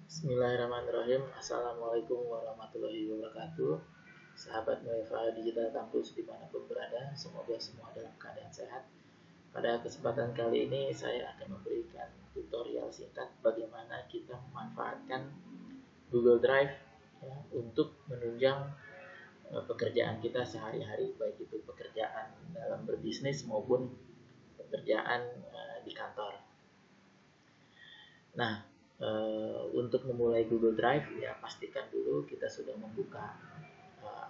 Bismillahirrahmanirrahim. Assalamualaikum warahmatullahi wabarakatuh. Sahabat Nueva Digital Campus dimanapun berada, semoga semua dalam keadaan sehat. Pada kesempatan kali ini saya akan memberikan tutorial singkat bagaimana kita memanfaatkan Google Drive ya, untuk menunjang pekerjaan kita sehari-hari, baik itu pekerjaan dalam berbisnis maupun pekerjaan di kantor. Nah, untuk memulai Google Drive ya pastikan dulu kita sudah membuka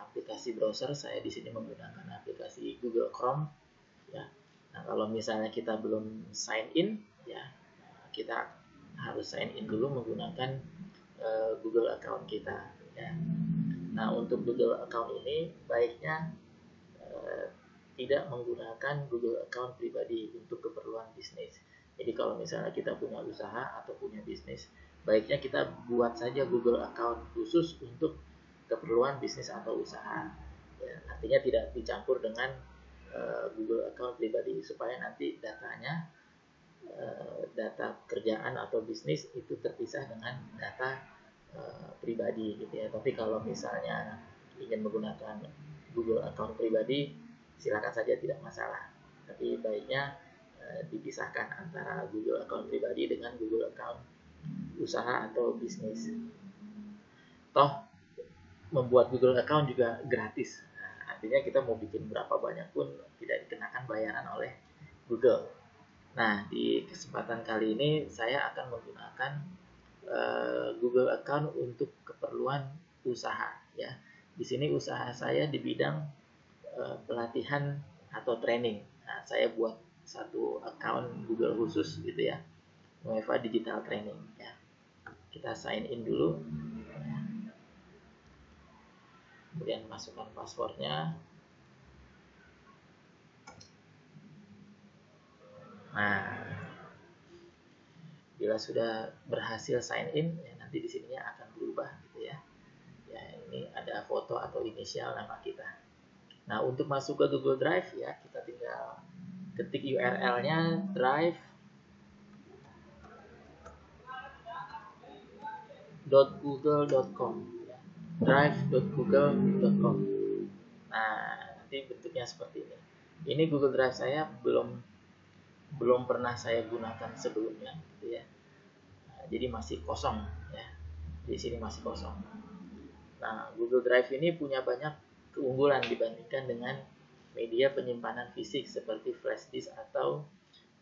aplikasi browser. Saya di sini menggunakan aplikasi Google Chrome ya. Nah, kalau misalnya kita belum sign in ya, kita harus sign in dulu menggunakan Google account kita ya. Nah, untuk Google account ini baiknya tidak menggunakan Google account pribadi untuk keperluan bisnis. Jadi kalau misalnya kita punya usaha atau punya bisnis, baiknya kita buat saja Google account khusus untuk keperluan bisnis atau usaha. Ya, artinya tidak dicampur dengan Google account pribadi supaya nanti datanya, data kerjaan atau bisnis itu terpisah dengan data pribadi gitu ya. Tapi kalau misalnya ingin menggunakan Google account pribadi, silakan saja, tidak masalah. Tapi baiknya dipisahkan antara Google account pribadi dengan Google account usaha atau bisnis. Toh membuat Google account juga gratis. Nah, artinya kita mau bikin berapa banyak pun tidak dikenakan bayaran oleh Google. Nah, di kesempatan kali ini saya akan menggunakan Google account untuk keperluan usaha ya. Di sini usaha saya di bidang pelatihan atau training. Nah, saya buat satu account Google khusus gitu ya, Nueva Digital Training ya. Kita sign in dulu, kemudian masukkan passwordnya. Nah, bila sudah berhasil sign in, ya nanti di sininya akan berubah gitu ya. Ya, ini ada foto atau inisial nama kita. Nah, untuk masuk ke Google Drive ya, kita tinggal ketik URL-nya drive.google.com ya. drive.google.com. Nah, nanti bentuknya seperti ini. Ini Google Drive saya belum pernah saya gunakan sebelumnya gitu ya. Nah, jadi masih kosong ya. Di sini masih kosong. Nah, Google Drive ini punya banyak keunggulan dibandingkan dengan media penyimpanan fisik seperti flash disk atau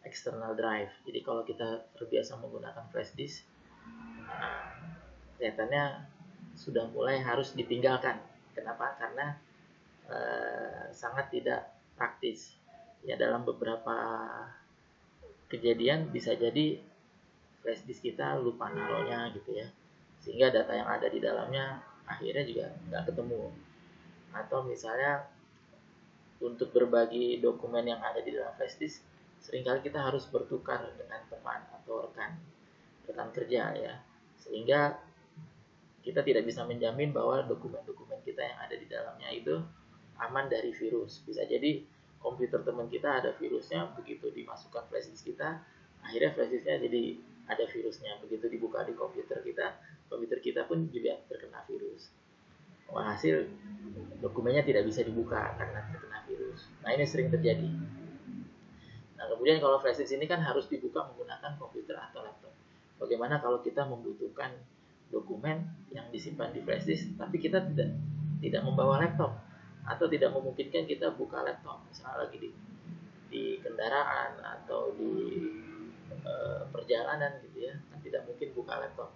external drive. Jadi kalau kita terbiasa menggunakan flash disk, nah, kelihatannya sudah mulai harus ditinggalkan. Kenapa? Karena sangat tidak praktis. Ya, dalam beberapa kejadian bisa jadi flash disk kita lupa naruhnya gitu ya, sehingga data yang ada di dalamnya akhirnya juga nggak ketemu. Atau misalnya untuk berbagi dokumen yang ada di dalam flash disk, seringkali kita harus bertukar dengan teman atau rekan kerja ya, sehingga kita tidak bisa menjamin bahwa dokumen-dokumen kita yang ada di dalamnya itu aman dari virus. Bisa jadi komputer teman kita ada virusnya, begitu dimasukkan flash disk kita, akhirnya flash disknya jadi ada virusnya. Begitu dibuka di komputer kita pun juga terkena virus. Hasil dokumennya tidak bisa dibuka karena terkena virus. Nah, ini sering terjadi. Nah, kemudian kalau flash disk ini kan harus dibuka menggunakan komputer atau laptop. Bagaimana kalau kita membutuhkan dokumen yang disimpan di flash disk, tapi kita tidak membawa laptop atau tidak memungkinkan kita buka laptop, misalnya lagi di kendaraan atau di perjalanan gitu ya, kan tidak mungkin buka laptop.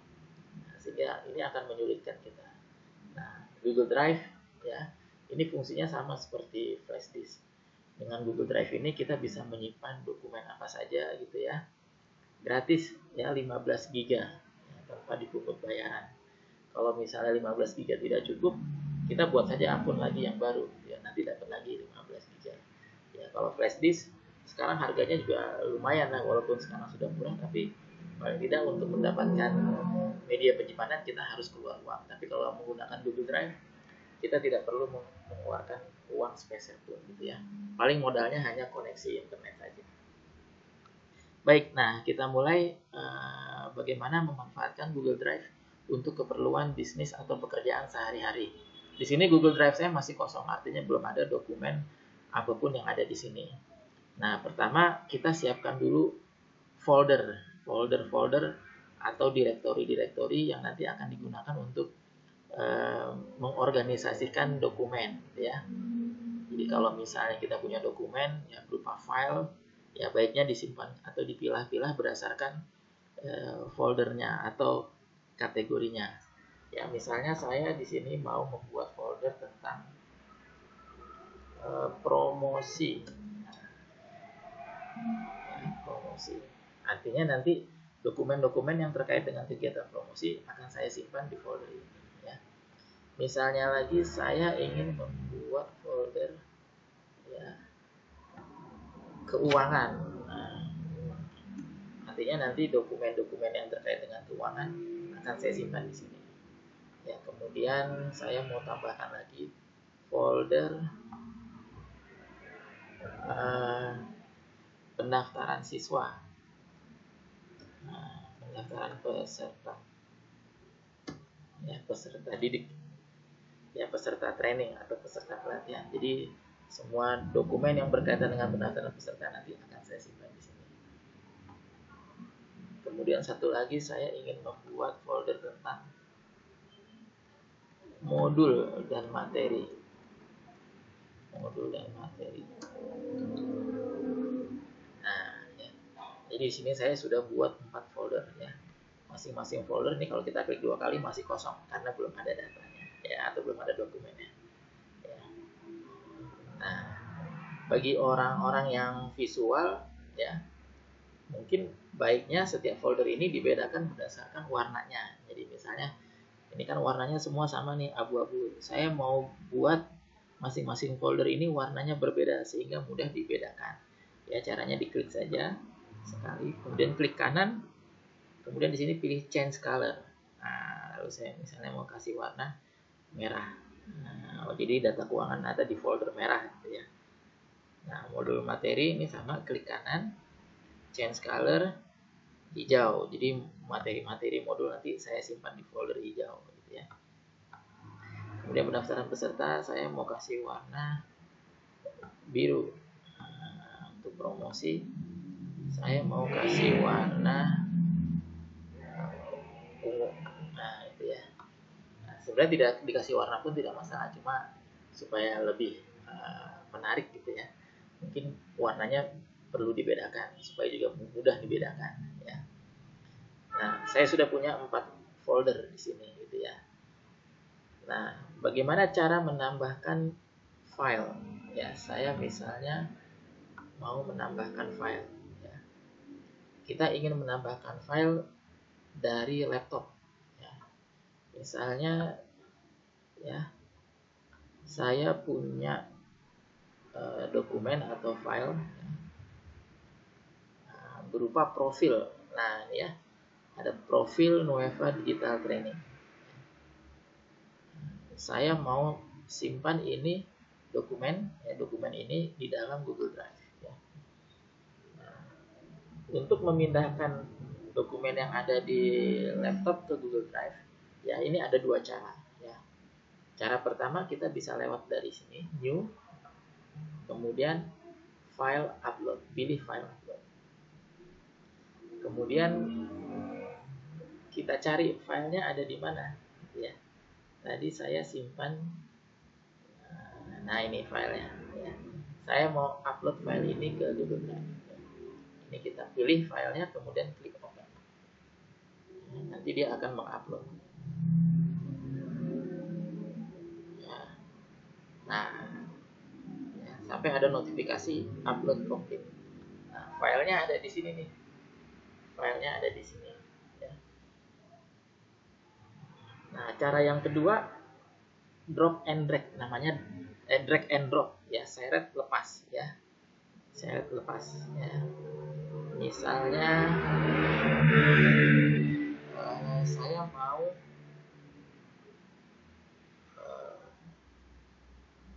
Nah, sehingga ini akan menyulitkan kita. Nah, Google Drive ya, ini fungsinya sama seperti flash disk. Dengan Google Drive ini kita bisa menyimpan dokumen apa saja gitu ya, gratis ya, 15 GB ya, tanpa dipungut bayaran. Kalau misalnya 15 GB tidak cukup, kita buat saja akun lagi yang baru ya, nanti dapat lagi 15 GB ya. Kalau flash disk sekarang harganya juga lumayan lah, walaupun sekarang sudah murah, tapi paling tidak untuk mendapatkan media penyimpanan kita harus keluar uang. Tapi kalau menggunakan Google Drive, kita tidak perlu mengeluarkan uang spesial pun gitu ya. Paling modalnya hanya koneksi internet saja. Baik, nah kita mulai bagaimana memanfaatkan Google Drive untuk keperluan bisnis atau pekerjaan sehari-hari. Di sini Google Drive saya masih kosong, artinya belum ada dokumen apapun yang ada di sini. Nah, pertama kita siapkan dulu folder atau direktori-direktori yang nanti akan digunakan untuk mengorganisasikan dokumen, ya. Jadi kalau misalnya kita punya dokumen yang berupa file, ya baiknya disimpan atau dipilah-pilah berdasarkan foldernya atau kategorinya. Ya, misalnya saya di sini mau membuat folder tentang promosi. Promosi. Artinya nanti dokumen-dokumen yang terkait dengan kegiatan promosi akan saya simpan di folder ini, ya. Misalnya lagi saya ingin membuat folder, ya, keuangan. Nah, artinya nanti dokumen-dokumen yang terkait dengan keuangan akan saya simpan di sini. Ya, kemudian saya mau tambahkan lagi folder pendaftaran siswa. Nah, pendaftaran peserta. Ya, peserta didik. Ya, peserta training atau peserta pelatihan. Jadi semua dokumen yang berkaitan dengan pendaftaran peserta nanti akan saya simpan di sini. Kemudian satu lagi saya ingin membuat folder tentang modul dan materi. Modul dan materi. Nah, ya. Jadi di sini saya sudah buat 4 folder, ya. Masing-masing folder ini kalau kita klik 2 kali masih kosong karena belum ada datanya, ya, atau belum ada dokumennya. Ya. Nah, bagi orang-orang yang visual, ya, mungkin baiknya setiap folder ini dibedakan berdasarkan warnanya. Jadi misalnya ini kan warnanya semua sama nih, abu-abu. Saya mau buat masing-masing folder ini warnanya berbeda sehingga mudah dibedakan. Ya, caranya diklik saja sekali, kemudian klik kanan, kemudian di sini pilih change color. Nah, lalu saya misalnya mau kasih warna merah. Nah, jadi data keuangan ada di folder merah, gitu ya. Nah, modul materi ini sama, klik kanan, change color, hijau. Jadi materi-materi modul nanti saya simpan di folder hijau, gitu ya. Kemudian pendaftaran peserta saya mau kasih warna biru. Nah, untuk promosi saya mau kasih warna ungu. Nah, itu ya. Nah, sebenarnya tidak dikasih warna pun tidak masalah, cuma supaya lebih menarik, gitu ya. Mungkin warnanya perlu dibedakan supaya juga mudah dibedakan, ya. Nah, saya sudah punya 4 folder di sini, gitu ya. Nah, bagaimana cara menambahkan file? Ya, saya misalnya mau menambahkan file, ya. Kita ingin menambahkan file dari laptop, ya. Misalnya, ya, saya punya dokumen atau file, ya, berupa profil. Nah, ini ya, ada profil Nueva Digital Training. Saya mau simpan ini dokumen, ya, dokumen ini di dalam Google Drive, ya. Nah, untuk memindahkan dokumen yang ada di laptop ke Google Drive, ya, ini ada 2 cara, ya. Cara pertama kita bisa lewat dari sini, new, kemudian file upload, pilih file upload. Kemudian kita cari filenya ada di mana, ya. Tadi saya simpan, nah ini filenya, ya. Saya mau upload file ini ke Google Drive. Ini kita pilih filenya, kemudian klik open. Nanti dia akan mengupload. Ya. Nah, ya, sampai ada notifikasi upload complete. Nah, filenya ada di sini nih. Filenya ada di sini. Ya. Nah, cara yang kedua, drop and drag, namanya drag and drop, ya, seret lepas, ya, seret lepas, ya. Misalnya saya mau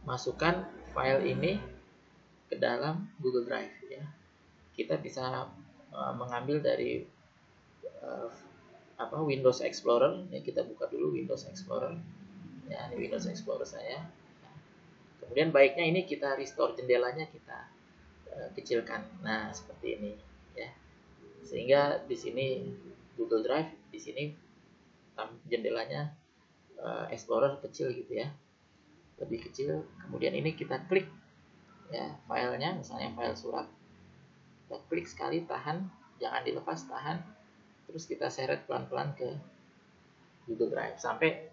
masukkan file ini ke dalam Google Drive, ya. Kita bisa mengambil dari Windows Explorer. Ya, kita buka dulu Windows Explorer. Ya, ini Windows Explorer saya. Kemudian baiknya ini kita restore jendelanya, kita kecilkan. Nah, seperti ini ya. Sehingga di sini Google Drive, di sini jendelanya Explorer kecil gitu ya. Lebih kecil. Kemudian ini kita klik ya filenya, misalnya file surat. Kita klik sekali, tahan, jangan dilepas, tahan. Terus kita seret pelan-pelan ke Google Drive sampai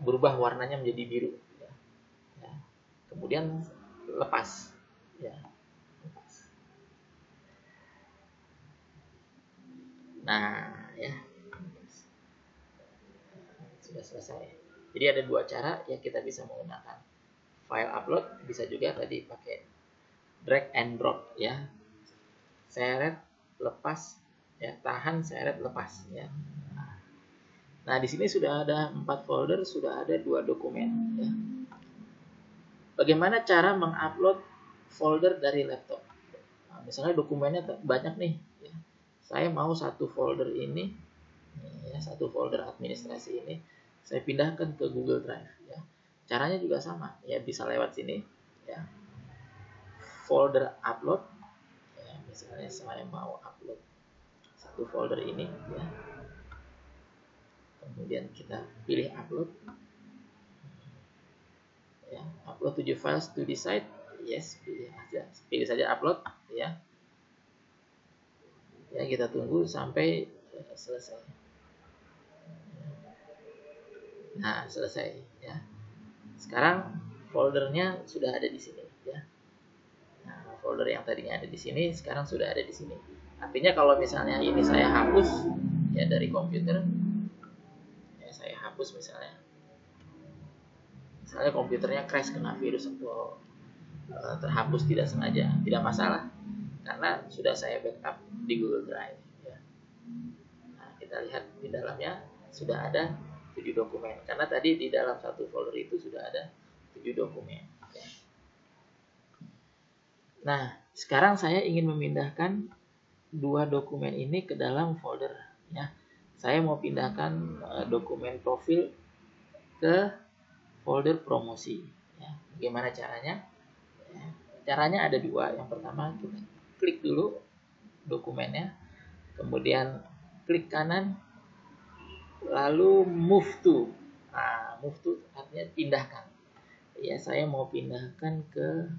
berubah warnanya menjadi biru ya. Ya. Kemudian lepas ya. Nah ya, sudah selesai. Jadi ada dua cara ya kita bisa menggunakan file upload, bisa juga tadi pakai drag and drop ya, seret lepas ya, tahan seret lepas ya. Nah di sini sudah ada 4 folder, sudah ada 2 dokumen ya. Bagaimana cara mengupload folder dari laptop? Nah, misalnya dokumennya banyak nih ya. Saya mau satu folder ini ya, satu folder administrasi ini saya pindahkan ke Google Drive ya. Caranya juga sama ya, bisa lewat sini ya, folder upload ya, misalnya saya mau upload satu folder ini ya, kemudian kita pilih upload ya, upload 7 files to the site, yes, pilih saja upload ya. Ya, kita tunggu sampai selesai. Nah, selesai ya. Sekarang foldernya sudah ada di sini ya. Nah, folder yang tadinya ada di sini sekarang sudah ada di sini. Artinya kalau misalnya ini saya hapus ya dari komputer, ya saya hapus misalnya komputernya crash kena virus atau terhapus tidak sengaja, tidak masalah karena sudah saya backup di Google Drive ya. Nah, kita lihat di dalamnya sudah ada 7 dokumen karena tadi di dalam satu folder itu sudah ada 7 dokumen ya. Nah, sekarang saya ingin memindahkan 2 dokumen ini ke dalam folder ya. Saya mau pindahkan dokumen profil ke folder promosi ya. Bagaimana caranya? Ya, caranya ada 2. Yang pertama kita klik dulu dokumennya, kemudian klik kanan, lalu move to. Nah, move to artinya pindahkan. Ya, saya mau pindahkan ke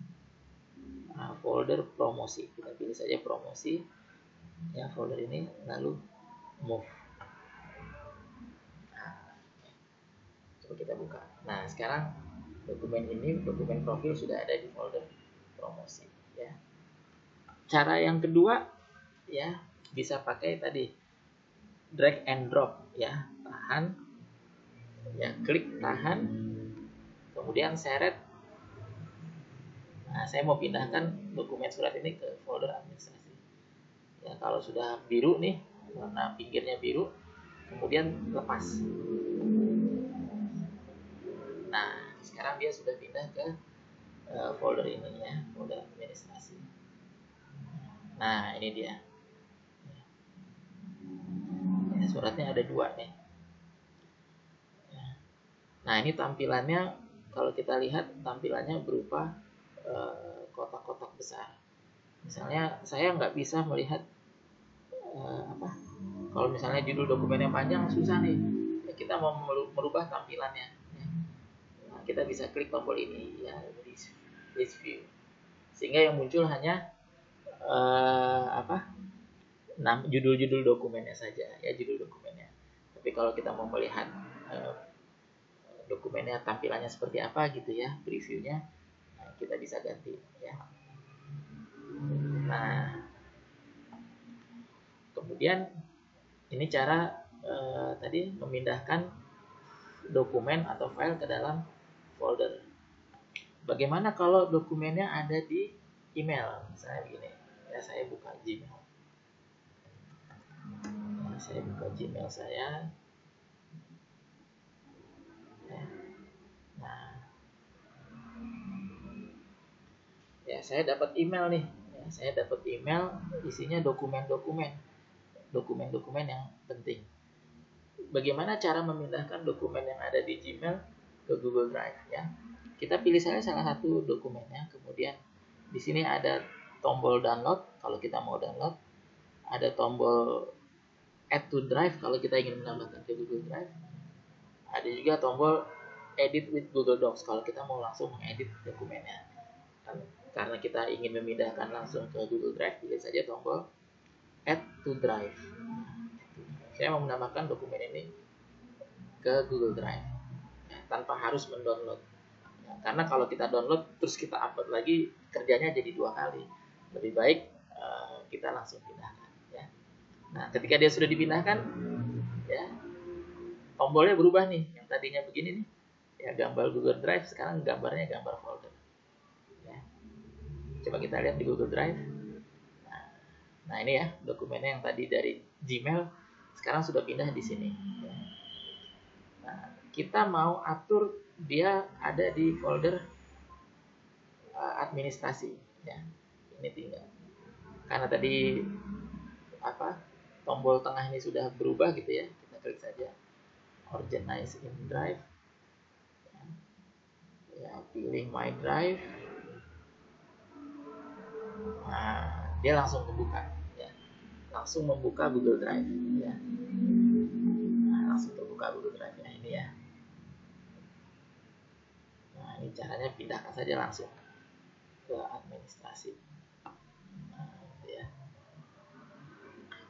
folder promosi. Kita pilih saja promosi ya, folder ini, lalu move. Nah, coba kita buka. Nah, sekarang dokumen ini, dokumen profil sudah ada di folder promosi ya. Cara yang kedua ya, bisa pakai tadi drag and drop ya, tahan ya, klik tahan, kemudian seret. Nah, saya mau pindahkan dokumen surat ini ke folder administrasi ya. Kalau sudah biru nih, warna pinggirnya biru, kemudian lepas. Nah, sekarang dia sudah pindah ke folder ini ya, folder administrasi. Nah, ini dia ya, suratnya ada 2 nih ya. Nah, ini tampilannya, kalau kita lihat tampilannya berupa kotak-kotak besar. Misalnya saya nggak bisa melihat kalau misalnya judul dokumennya panjang, susah nih ya, kita mau merubah tampilannya ya. Nah, kita bisa klik tombol ini ya, list view, sehingga yang muncul hanya judul-judul dokumennya saja ya, judul dokumennya. Tapi kalau kita mau melihat dokumennya tampilannya seperti apa gitu ya, previewnya, nah, kita bisa ganti ya. Nah, kemudian ini cara tadi memindahkan dokumen atau file ke dalam folder. Bagaimana kalau dokumennya ada di email? Misalnya begini ya, saya buka Gmail. Nah, saya buka Gmail saya ya. Nah ya, saya dapat email nih ya, saya dapat email isinya dokumen-dokumen dokumen-dokumen yang penting. Bagaimana cara memindahkan dokumen yang ada di Gmail ke Google Drive ya? Kita pilih saja salah satu dokumennya, kemudian di sini ada tombol download kalau kita mau download, ada tombol add to drive kalau kita ingin menambahkan ke Google Drive, ada juga tombol edit with Google Docs kalau kita mau langsung mengedit dokumennya. Karena kita ingin memindahkan langsung ke Google Drive, pilih saja tombol add to drive. Saya mau menambahkan dokumen ini ke Google Drive ya, tanpa harus mendownload ya, karena kalau kita download terus kita upload lagi, kerjanya jadi 2 kali. Lebih baik kita langsung pindahkan ya. Nah, ketika dia sudah dipindahkan ya, tombolnya berubah nih, yang tadinya begini nih ya, gambar Google Drive, sekarang gambarnya gambar folder ya. Coba kita lihat di Google Drive. Nah ini ya dokumennya yang tadi dari Gmail sekarang sudah pindah di sini. Nah, kita mau atur dia ada di folder administrasi ya. Ini tinggal karena tadi tombol tengah ini sudah berubah gitu ya, kita klik saja organize in drive ya, pilih my drive. Nah, dia langsung membuka ya, langsung membuka Google Drive ya. Nah, langsung terbuka Google Drive ya, ini ya. Nah, ini caranya, pindahkan saja langsung ke administrasi. Nah, gitu ya.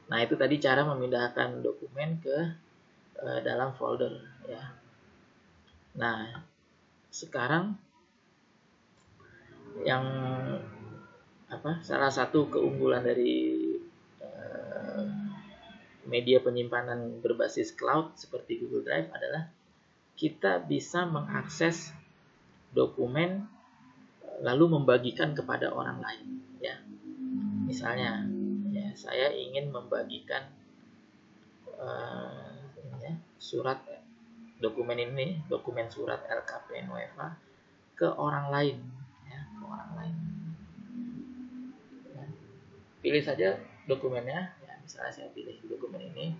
Nah, itu tadi cara memindahkan dokumen ke dalam folder ya. Nah, sekarang yang salah satu keunggulan dari media penyimpanan berbasis cloud seperti Google Drive adalah kita bisa mengakses dokumen lalu membagikan kepada orang lain ya. Misalnya ya, saya ingin membagikan surat dokumen ini, dokumen surat LKP Nueva ke orang lain ya, ke orang lain ya. Pilih saja dokumennya ya, misalnya saya pilih dokumen ini,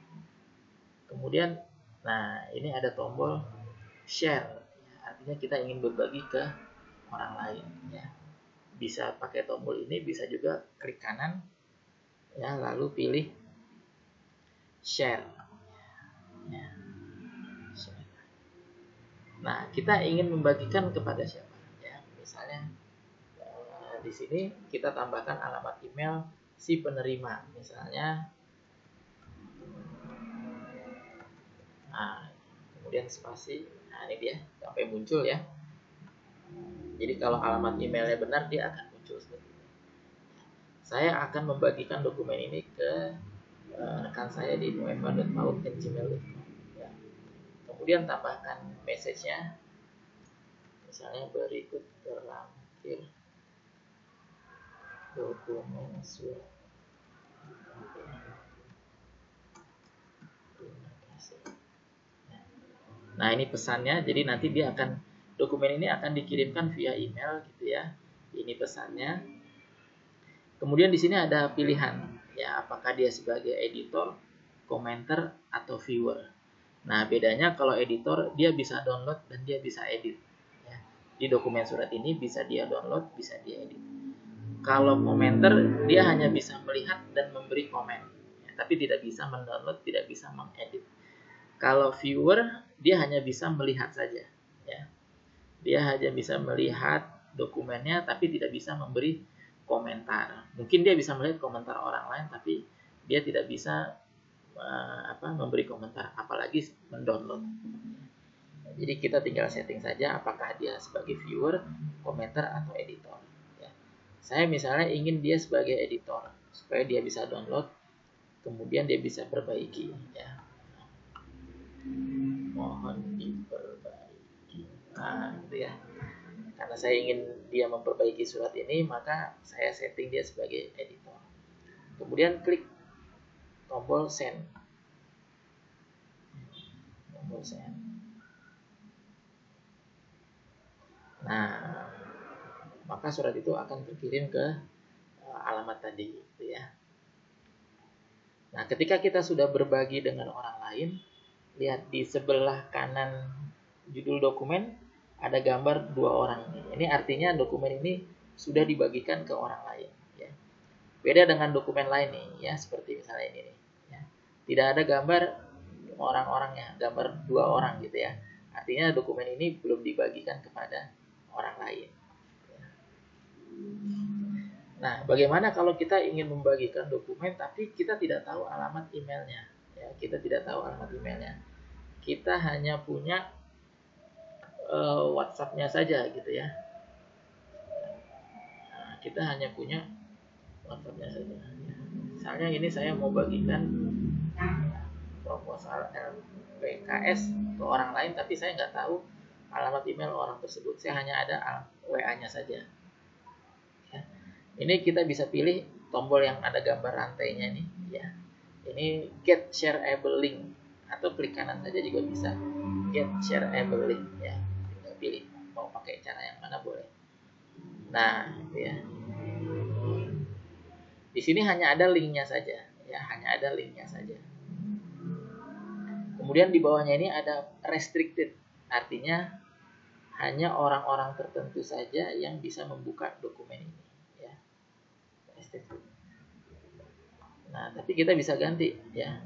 kemudian nah ini ada tombol share ya, artinya kita ingin berbagi ke orang lain ya. Bisa pakai tombol ini, bisa juga klik kanan ya, lalu pilih share ya. Nah, kita ingin membagikan kepada siapa ya, misalnya di sini kita tambahkan alamat email si penerima misalnya. Nah, kemudian spasi. Nah, ini dia sampai muncul ya. Jadi kalau alamat emailnya benar, dia akan muncul seperti ini. Saya akan membagikan dokumen ini ke rekan saya di nueva.paut@gmail.com ya. Kemudian tambahkan message-nya, misalnya berikut terlampir dokumen surat. Terima kasih. Nah, ini pesannya, jadi nanti dia akan, dokumen ini akan dikirimkan via email gitu ya. Ini pesannya. Kemudian di sini ada pilihan ya, apakah dia sebagai editor, komentar, atau viewer. Nah, bedanya kalau editor dia bisa download dan dia bisa edit ya. Di dokumen surat ini bisa dia download, bisa dia edit. Kalau komentar dia hanya bisa melihat dan memberi komen ya, tapi tidak bisa mendownload, tidak bisa mengedit. Kalau viewer dia hanya bisa melihat saja ya. Dia hanya bisa melihat dokumennya tapi tidak bisa memberi komentar. Mungkin dia bisa melihat komentar orang lain tapi dia tidak bisa memberi komentar, apalagi mendownload. Jadi kita tinggal setting saja apakah dia sebagai viewer, komentar, atau editor ya. Saya misalnya ingin dia sebagai editor supaya dia bisa download, kemudian dia bisa perbaiki ya. Mohon diperbaiki. Nah, gitu ya. Karena saya ingin dia memperbaiki surat ini, maka saya setting dia sebagai editor. Kemudian klik tombol send. Tombol send. Nah, maka surat itu akan terkirim ke alamat tadi, gitu ya. Nah, ketika kita sudah berbagi dengan orang lain, lihat di sebelah kanan judul dokumen ada gambar dua orang ini. Ini artinya dokumen ini sudah dibagikan ke orang lain. Ya. Beda dengan dokumen lain nih, ya seperti misalnya ini nih. Ya. Tidak ada gambar orang-orangnya, gambar dua orang gitu ya. Artinya dokumen ini belum dibagikan kepada orang lain. Nah, bagaimana kalau kita ingin membagikan dokumen tapi kita tidak tahu alamat emailnya? Ya, kita tidak tahu alamat emailnya. Kita hanya punya WhatsApp-nya saja gitu ya. Nah, kita hanya punya WhatsApp-nya saja. Misalnya ini saya mau bagikan proposal LPKS ke orang lain, tapi saya nggak tahu alamat email orang tersebut. Saya hanya ada WA-nya saja. Ya. Ini kita bisa pilih tombol yang ada gambar rantainya nih. Ya. Ini get shareable link atau klik kanan saja juga bisa. Get shareable link ya. Tinggal pilih mau pakai cara yang mana boleh. Nah, itu ya. Di sini hanya ada linknya saja, ya hanya ada linknya saja. Kemudian di bawahnya ini ada restricted, artinya hanya orang-orang tertentu saja yang bisa membuka dokumen ini, ya. Restricted. Nah, tapi kita bisa ganti, ya.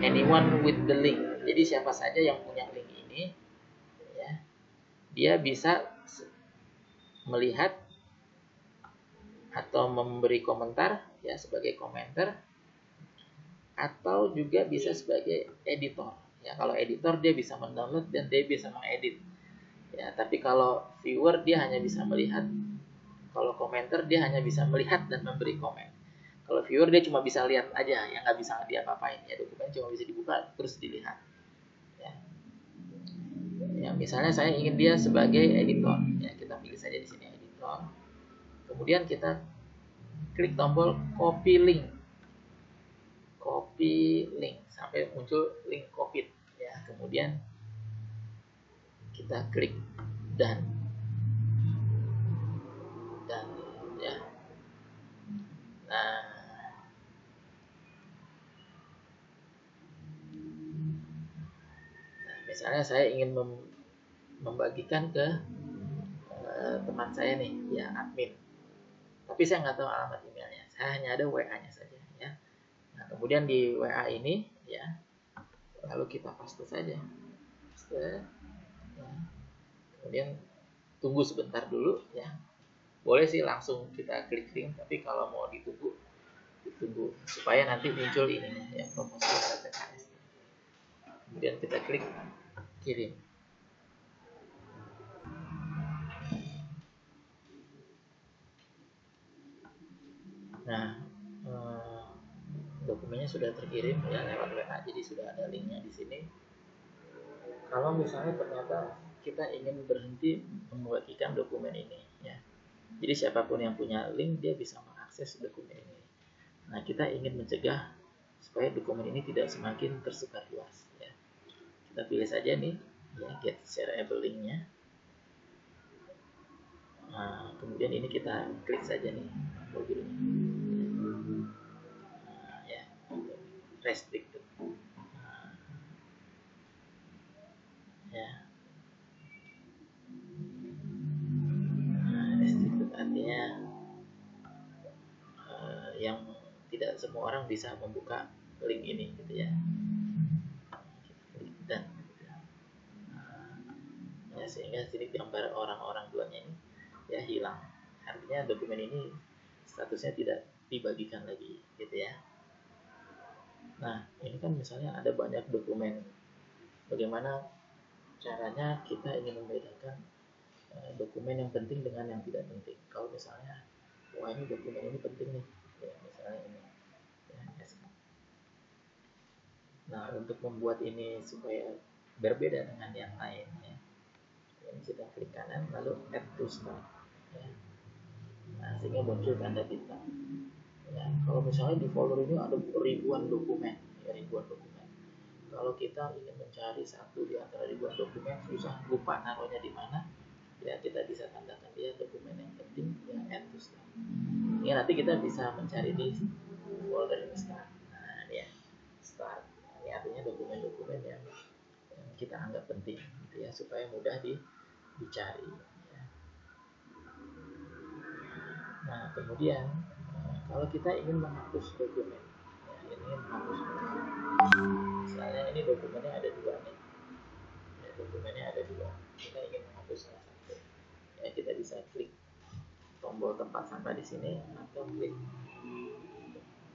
Anyone with the link. Jadi siapa saja yang punya link ini, ya, dia bisa melihat atau memberi komentar ya sebagai komentar atau juga bisa sebagai editor ya. Kalau editor dia bisa mendownload dan dia bisa mengedit ya, tapi kalau viewer dia hanya bisa melihat, kalau komentar dia hanya bisa melihat dan memberi komen. Kalau viewer dia cuma bisa lihat aja ya, nggak bisa dia apa-apain ya, dokumen cuma bisa dibuka terus dilihat ya. Ya misalnya saya ingin dia sebagai editor ya, kita pilih saja di sini editor. Kemudian kita klik tombol copy link sampai muncul link copied ya. Kemudian kita klik dan ya. Nah, misalnya saya ingin membagikan ke teman saya nih ya, admin, tapi saya nggak tahu alamat emailnya, saya hanya ada WA-nya saja ya. Nah, kemudian di WA ini ya, lalu kita paste saja, paste ya. Kemudian tunggu sebentar dulu ya, boleh sih langsung kita klik link, tapi kalau mau ditunggu supaya nanti muncul ini ya, proposal LPKS. Kemudian kita klik kirim. Nah, dokumennya sudah terkirim ya lewat WA, jadi sudah ada linknya di sini. Kalau misalnya ternyata kita ingin berhenti membagikan dokumen ini ya, jadi siapapun yang punya link dia bisa mengakses dokumen ini. Nah, kita ingin mencegah supaya dokumen ini tidak semakin tersebar luas ya. Kita pilih saja nih ya, get shareable linknya. Nah, kemudian ini kita klik saja nih logonya. Nah, ya, restricted. Nah, ya. Nah, restricted artinya yang tidak semua orang bisa membuka link ini gitu ya. Dan ya, sehingga sini gambar orang-orang duanya ini ya hilang, artinya dokumen ini statusnya tidak dibagikan lagi gitu ya. Nah, ini kan misalnya ada banyak dokumen, bagaimana caranya kita ingin membedakan dokumen yang penting dengan yang tidak penting. Kalau misalnya wah ini dokumen ini penting nih ya, misalnya ini ya, nah untuk membuat ini supaya berbeda dengan yang lain ya, ini kita klik kanan lalu add to start ya. Nah, sehingga muncul tanda bintang ya. Kalau misalnya di folder ini ada ribuan dokumen ya, ribuan dokumen, kalau kita ingin mencari satu di antara ribuan dokumen susah, lupa naruhnya di mana ya, kita bisa tandakan dia dokumen yang penting ya, add to start. Ini nanti kita bisa mencari di folder ini start. Nah ini ya start. Ini artinya dokumen-dokumen yang kita anggap penting gitu ya, supaya mudah dicari ya. Nah kemudian kalau kita ingin menghapus dokumen ya, ingin menghapus dokumen, misalnya ini dokumennya ada dua nih ya, dokumennya ada dua, kita ingin menghapus salah satu ya, kita bisa klik tombol tempat sampah di sini atau klik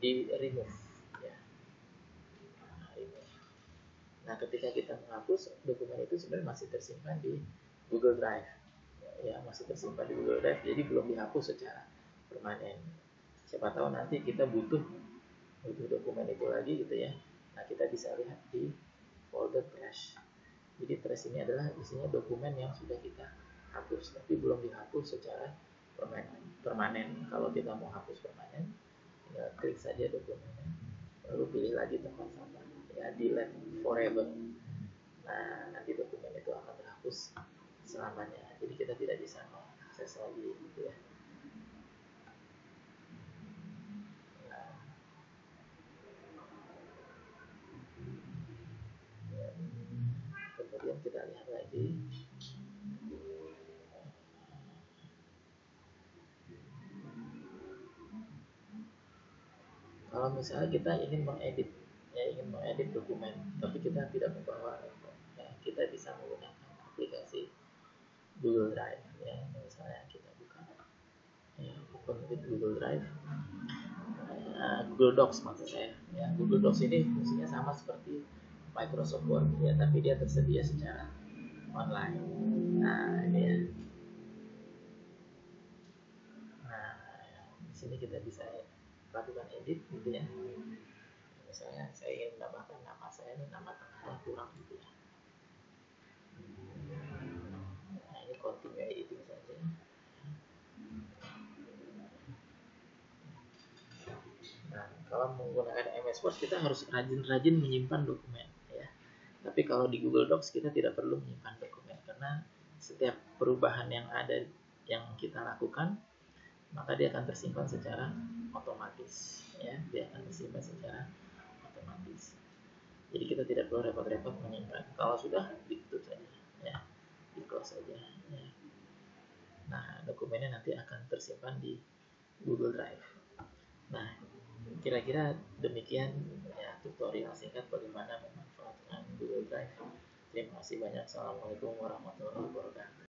di remove ya. Nah, remove. Nah ketika kita menghapus, dokumen itu sebenarnya masih tersimpan di Google Drive ya, masih tersimpan di Google Drive, jadi belum dihapus secara permanen. Siapa tahu nanti kita butuh dokumen itu lagi gitu ya. Nah kita bisa lihat di folder trash. Jadi trash ini adalah isinya dokumen yang sudah kita hapus tapi belum dihapus secara permanen. Kalau kita mau hapus permanen, tinggal klik saja dokumennya, lalu pilih lagi tempat sampah ya, delete forever. Nah nanti dokumen itu akan terhapus selamanya, jadi kita tidak bisa mengakses lagi gitu ya. Kemudian kita lihat lagi kalau misalnya kita ingin mengedit ya, ingin mengedit dokumen tapi kita tidak membawa laptop ya, kita bisa menggunakan aplikasi Google Drive ya. Misalnya kita buka ya, open with Google Drive, Google Docs maksud saya ya. Google Docs ini fungsinya sama seperti Microsoft Word ya, tapi dia tersedia secara online. Nah ini ya. Nah di sini kita bisa lakukan edit gitu ya. Misalnya saya ingin menambahkan nama saya, ini nama tengahnya kurang gitu ya. Nah ini continue editing saja. Nah kalau menggunakan MS Word kita harus rajin-rajin menyimpan dokumen ya. Tapi kalau di Google Docs kita tidak perlu menyimpan dokumen, karena setiap perubahan yang ada yang kita lakukan maka dia akan tersimpan secara otomatis ya, dia akan tersimpan secara otomatis. Jadi kita tidak perlu repot-repot menyimpan. Kalau sudah ditutup saja ya, di close saja ya. Nah dokumennya nanti akan tersimpan di Google Drive. Nah kira-kira demikian ya tutorial singkat bagaimana memanfaatkan Google Drive. Terima kasih banyak. Assalamualaikum warahmatullahi wabarakatuh.